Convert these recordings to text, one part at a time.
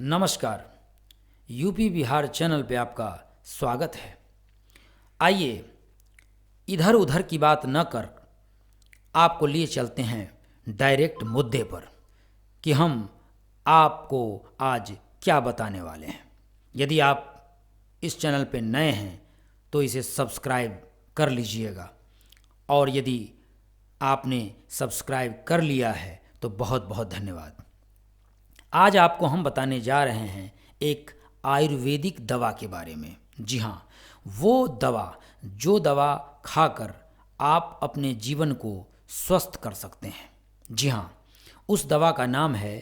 नमस्कार। UP Bihar channel पे आपका स्वागत है। आइए इधर उधर की बात न कर आपको लिए चलते हैं डायरेक्ट मुद्दे पर कि हम आपको आज क्या बताने वाले हैं। यदि आप इस चैनल पे नए हैं तो इसे सब्सक्राइब कर लीजिएगा, और यदि आपने सब्सक्राइब कर लिया है तो बहुत बहुत धन्यवाद। आज आपको हम बताने जा रहे हैं एक आयुर्वेदिक दवा के बारे में। जी हाँ, वो दवा जो दवा खाकर आप अपने जीवन को स्वस्थ कर सकते हैं। जी हाँ, उस दवा का नाम है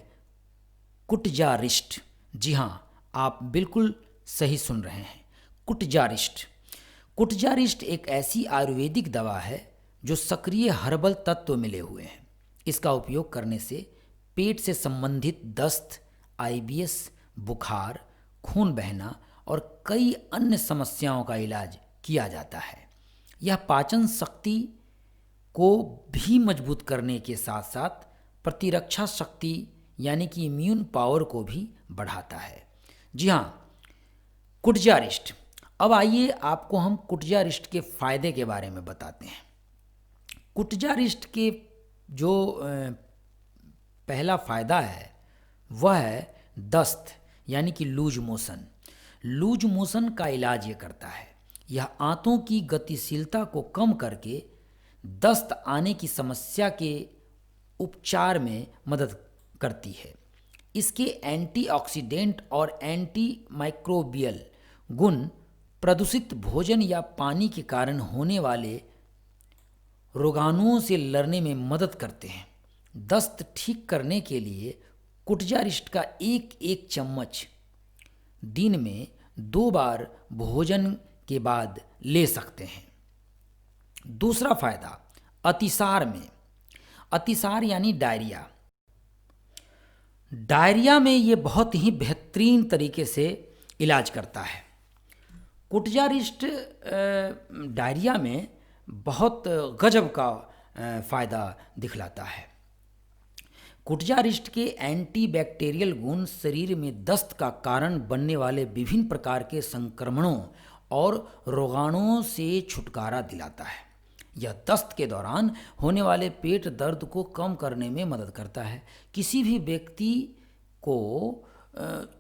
कुटजारिस्ट। जी हाँ, आप बिल्कुल सही सुन रहे हैं, कुटजारिस्ट। कुटजारिस्ट एक ऐसी आयुर्वेदिक दवा है जो सक्रिय हर्बल तत्व मिले हुए हैं। इसका उपयोग करने से पेट से संबंधित दस्त, आईबीएस, बुखार, खून बहना और कई अन्य समस्याओं का इलाज किया जाता है। यह पाचन शक्ति को भी मजबूत करने के साथ साथ प्रतिरक्षा शक्ति यानी कि इम्यून पावर को भी बढ़ाता है। जी हाँ, कुटजारिस्ट। अब आइए आपको हम कुटजारिस्ट के फायदे के बारे में बताते हैं। कुटजारिस्ट के जो पहला फ़ायदा है वह है दस्त यानी कि लूज मोशन। लूज मोशन का इलाज ये करता है। यह आंतों की गतिशीलता को कम करके दस्त आने की समस्या के उपचार में मदद करती है। इसके एंटीऑक्सीडेंट और एंटी माइक्रोबियल गुण प्रदूषित भोजन या पानी के कारण होने वाले रोगाणुओं से लड़ने में मदद करते हैं। दस्त ठीक करने के लिए कुटजारिस्ट का एक एक चम्मच दिन में 2 बार भोजन के बाद ले सकते हैं। दूसरा फायदा अतिसार में। अतिसार यानी डायरिया। डायरिया में ये बहुत ही बेहतरीन तरीके से इलाज करता है। कुटजारिस्ट डायरिया में बहुत गजब का फ़ायदा दिखलाता है। कुटजारिस्ट के एंटीबैक्टीरियल गुण शरीर में दस्त का कारण बनने वाले विभिन्न प्रकार के संक्रमणों और रोगाणुओं से छुटकारा दिलाता है। यह दस्त के दौरान होने वाले पेट दर्द को कम करने में मदद करता है। किसी भी व्यक्ति को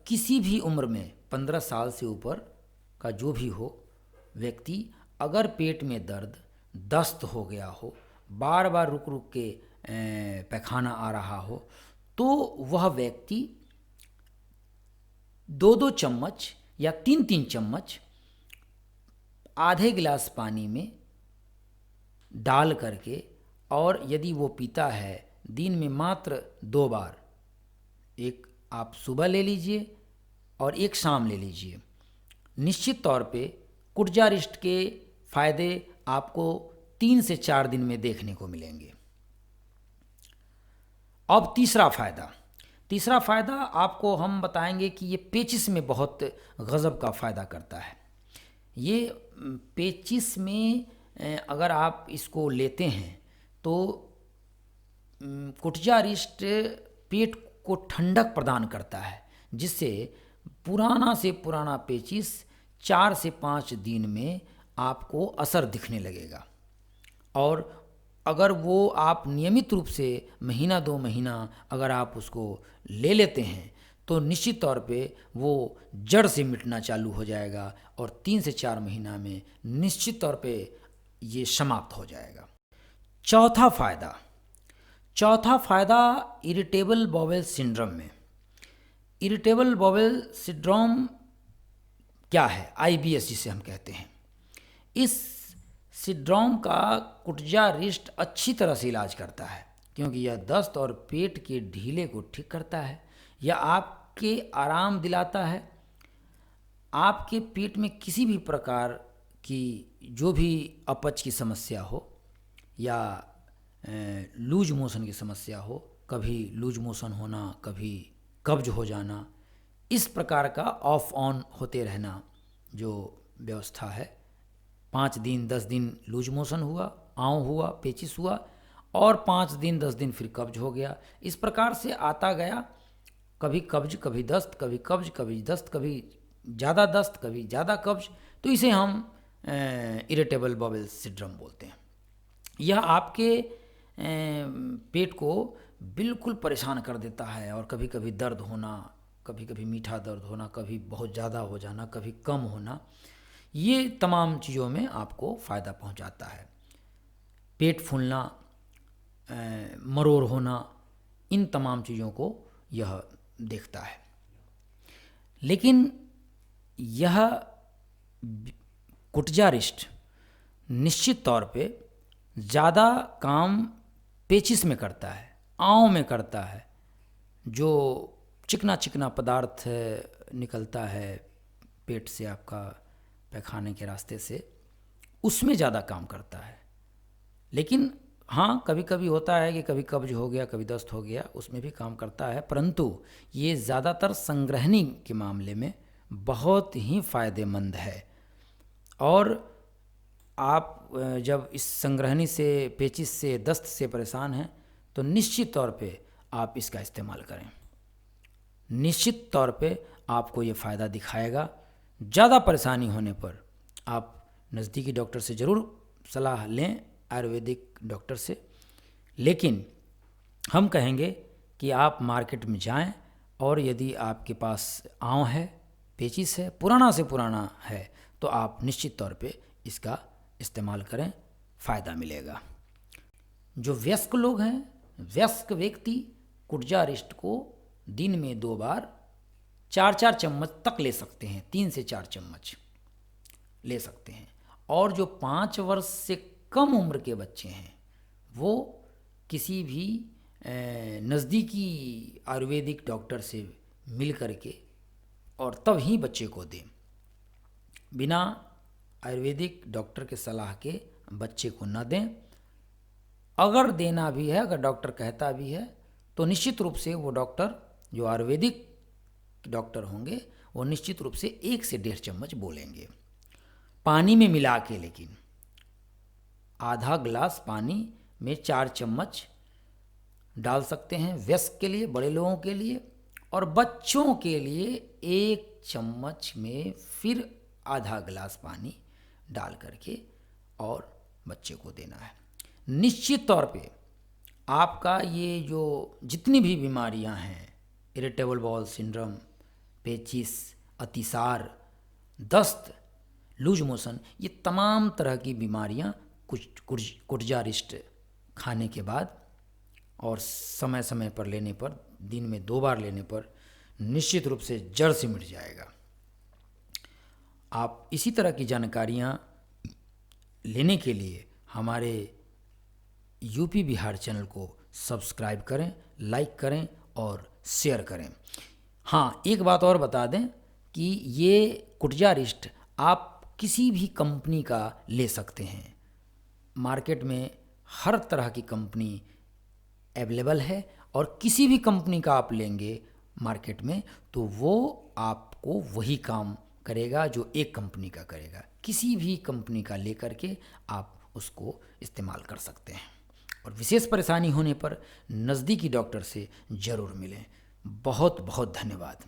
किसी भी उम्र में 15 साल से ऊपर का जो भी हो व्यक्ति, अगर पेट में दर्द, दस्त हो गया हो, बार बार रुक रुक के पैखाना आ रहा हो, तो वह व्यक्ति 2-2 चम्मच या 3-3 चम्मच आधे गिलास पानी में डाल करके, और यदि वो पीता है दिन में मात्र 2 बार, एक आप सुबह ले लीजिए और एक शाम ले लीजिए, निश्चित तौर पे कुटजारिस्ट के फायदे आपको 3 से 4 दिन में देखने को मिलेंगे। अब तीसरा फ़ायदा आपको हम बताएंगे कि ये पेचिश में बहुत गज़ब का फ़ायदा करता है। ये पेचिश में अगर आप इसको लेते हैं तो कुटजारिस्ट पेट को ठंडक प्रदान करता है, जिससे पुराना से पुराना पेचिश 4 से 5 दिन में आपको असर दिखने लगेगा। और अगर वो आप नियमित रूप से महीना 2 महीना अगर आप उसको ले लेते हैं तो निश्चित तौर पे वो जड़ से मिटना चालू हो जाएगा, और 3 से 4 महीना में निश्चित तौर पे ये समाप्त हो जाएगा। चौथा फ़ायदा इरिटेबल बाउल सिंड्रोम में। इरिटेबल बाउल सिंड्रोम क्या है? आईबीएस जिसे हम कहते हैं। इस सिंड्रोम का कुटजारिस्ट अच्छी तरह से इलाज करता है, क्योंकि यह दस्त और पेट के ढीले को ठीक करता है। यह आपके आराम दिलाता है। आपके पेट में किसी भी प्रकार की जो भी अपच की समस्या हो या लूज मोशन की समस्या हो, कभी लूज मोशन होना, कभी कब्ज हो जाना, इस प्रकार का ऑफ ऑन होते रहना जो व्यवस्था है, 5 दिन 10 दिन लूज मोशन हुआ, आँव हुआ, पेचिश हुआ, और 5 दिन 10 दिन फिर कब्ज हो गया, इस प्रकार से आता गया कभी कब्ज, कभी दस्त, कभी कब्ज, कभी दस्त, कभी ज़्यादा दस्त, कभी ज़्यादा कब्ज, तो इसे हम इरिटेबल बाउल सिंड्रोम बोलते हैं। यह आपके पेट को बिल्कुल परेशान कर देता है और कभी कभी दर्द होना, कभी कभी मीठा दर्द होना, कभी बहुत ज़्यादा हो जाना, कभी कम होना, ये तमाम चीज़ों में आपको फ़ायदा पहुंचाता है। पेट फूलना, मरोड़ होना, इन तमाम चीज़ों को यह देखता है। लेकिन यह कुटजारिस्ट निश्चित तौर पे ज़्यादा काम पेचिश में करता है, आँव में करता है। जो चिकना चिकना पदार्थ निकलता है पेट से, आपका पैखाने के रास्ते से, उसमें ज़्यादा काम करता है। लेकिन हाँ, कभी कभी होता है कि कभी कब्ज हो गया, कभी दस्त हो गया, उसमें भी काम करता है, परंतु ये ज़्यादातर संग्रहणी के मामले में बहुत ही फ़ायदेमंद है। और आप जब इस संग्रहणी से, पेचिश से, दस्त से परेशान हैं तो निश्चित तौर पे आप इसका इस्तेमाल करें। निश्चित तौर पे आपको ये फ़ायदा दिखाएगा। ज़्यादा परेशानी होने पर आप नज़दीकी डॉक्टर से ज़रूर सलाह लें, आयुर्वेदिक डॉक्टर से। लेकिन हम कहेंगे कि आप मार्केट में जाएं और यदि आपके पास आँव है, पेचिश है, पुराना से पुराना है, तो आप निश्चित तौर पे इसका इस्तेमाल करें, फ़ायदा मिलेगा। जो वयस्क लोग हैं, वयस्क व्यक्ति कुटजारिस्ट को दिन में 2 बार 4-4 चम्मच तक ले सकते हैं, 3 से 4 चम्मच ले सकते हैं। और जो 5 वर्ष से कम उम्र के बच्चे हैं वो किसी भी नज़दीकी आयुर्वेदिक डॉक्टर से मिल करके और तब ही बच्चे को दें। बिना आयुर्वेदिक डॉक्टर के सलाह के बच्चे को न दें। अगर देना भी है, अगर डॉक्टर कहता भी है, तो निश्चित रूप से वो डॉक्टर, जो आयुर्वेदिक डॉक्टर होंगे, वो निश्चित रूप से 1 से 1.5 चम्मच बोलेंगे पानी में मिला के। लेकिन आधा गिलास पानी में 4 चम्मच डाल सकते हैं वयस्क के लिए, बड़े लोगों के लिए। और बच्चों के लिए 1 चम्मच में फिर आधा गिलास पानी डाल करके और बच्चे को देना है। निश्चित तौर पे आपका ये जो जितनी भी बीमारियां हैं, इरिटेबल बाउल सिंड्रोम, पेचिश, अतिसार, दस्त, लूज मोशन, ये तमाम तरह की बीमारियां कुटजारिस्ट खाने के बाद और समय समय पर लेने पर, दिन में 2 बार लेने पर निश्चित रूप से जड़ से मिट जाएगा। आप इसी तरह की जानकारियां लेने के लिए हमारे यूपी बिहार चैनल को सब्सक्राइब करें, लाइक करें और शेयर करें। हाँ, एक बात और बता दें कि ये कुटजारिस्ट आप किसी भी कंपनी का ले सकते हैं। मार्केट में हर तरह की कंपनी अवेलेबल है और किसी भी कंपनी का आप लेंगे मार्केट में तो वो आपको वही काम करेगा जो एक कंपनी का करेगा। किसी भी कंपनी का लेकर के आप उसको इस्तेमाल कर सकते हैं। और विशेष परेशानी होने पर नज़दीकी डॉक्टर से ज़रूर मिलें। बहुत बहुत धन्यवाद।